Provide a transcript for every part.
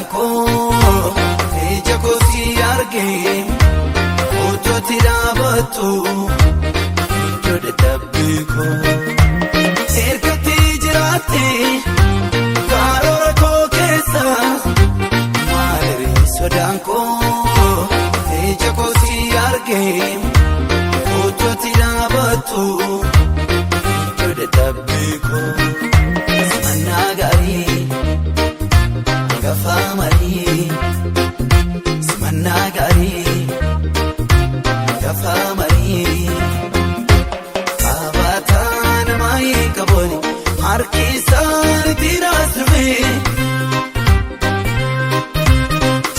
sodaanko ija kosi arge ototi dhaabatu iddoo dadhabbiiko ergatti jiraate karoora koo keessa maaliif sodaanko ija kosi arge ototi dhaabatu iddoo dadhabbiiko simannaa gaarii gafa marii simannaa gaarii gafa marii kabataan maayee qabooni harki isaan ittiin asirree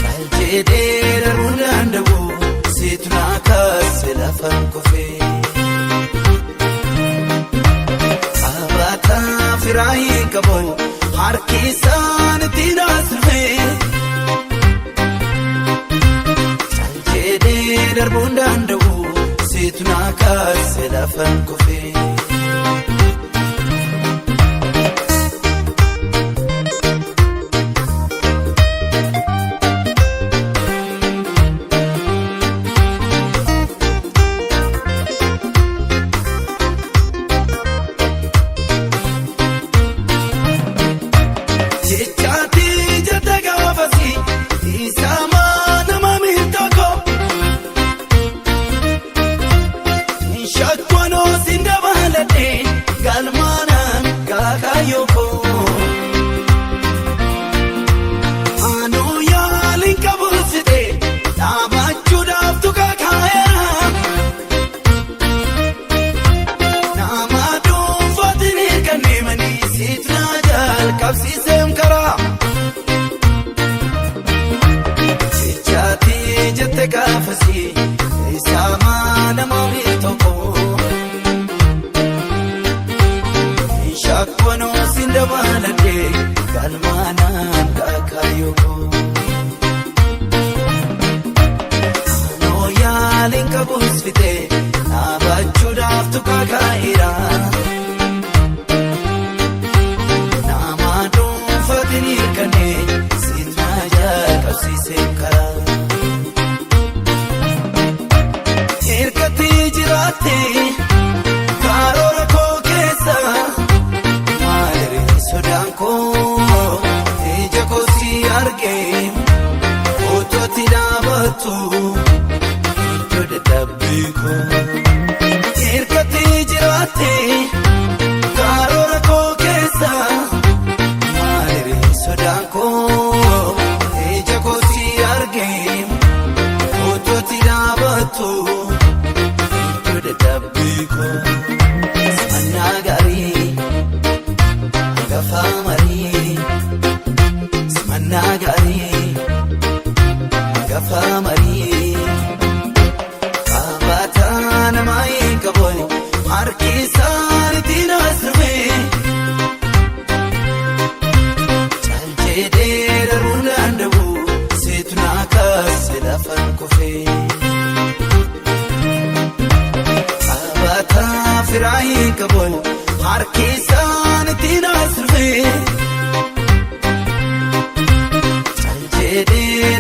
caljedhee darbuun danda'u seetu naa kaase lafaan kofee kabataa firaayee qabooni harki isaan ittiin asirree caljedhee darbuun danda'u seetu naa kaase lafaan kofee.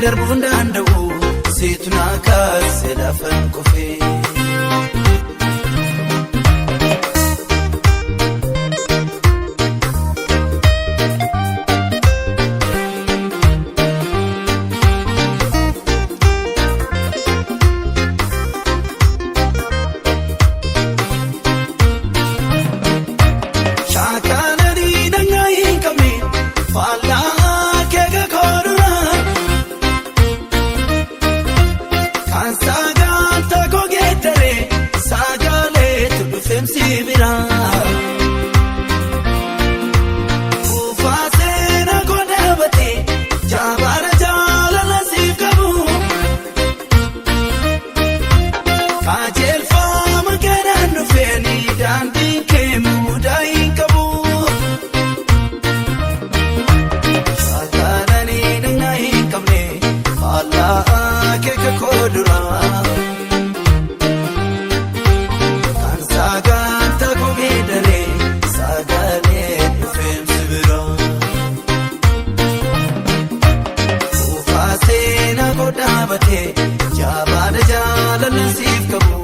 Darbuun danda'u seetu naa kaase lafaan kofee. Sagan ta koge dhaabbatee jaabaadha jaalallan siif qabu.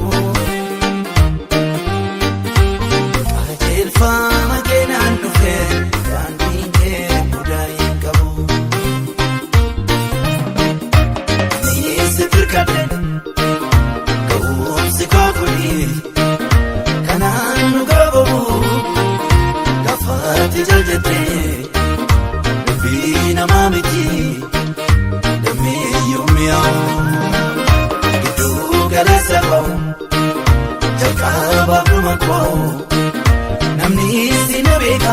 Qajeelfama keenan dhufee daandiin kee mudaa hin qabu. Niisi firkadhe ga'umsi koo kuni kanaan nu gababu gafaatti jaljattee dubbii namaa miti dammeeyyuu mi'aawu gidduu galeessa bahu jalqabaaf dhuma koo namni si na beeka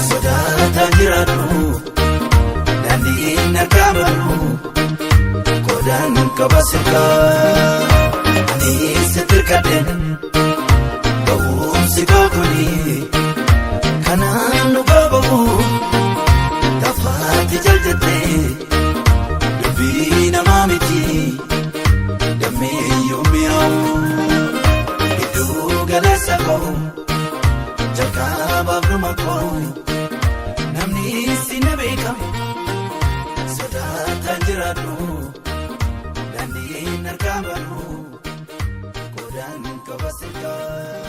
sodaataan jiraadhu daandiin harkaa badu kodaan qaba sirkaa ani sitti hirkadheen ga'umsi koo kuni kanaan nu gababu gafaatti jaljattee dubbii namaa miti dammeeyyuu mi'aawu gidduu galeessa koo jalqabaaf dhuma koo namni si na beeka sodaataan jiraadhu daandiin harkaa badu kodaan qaba sirkaa.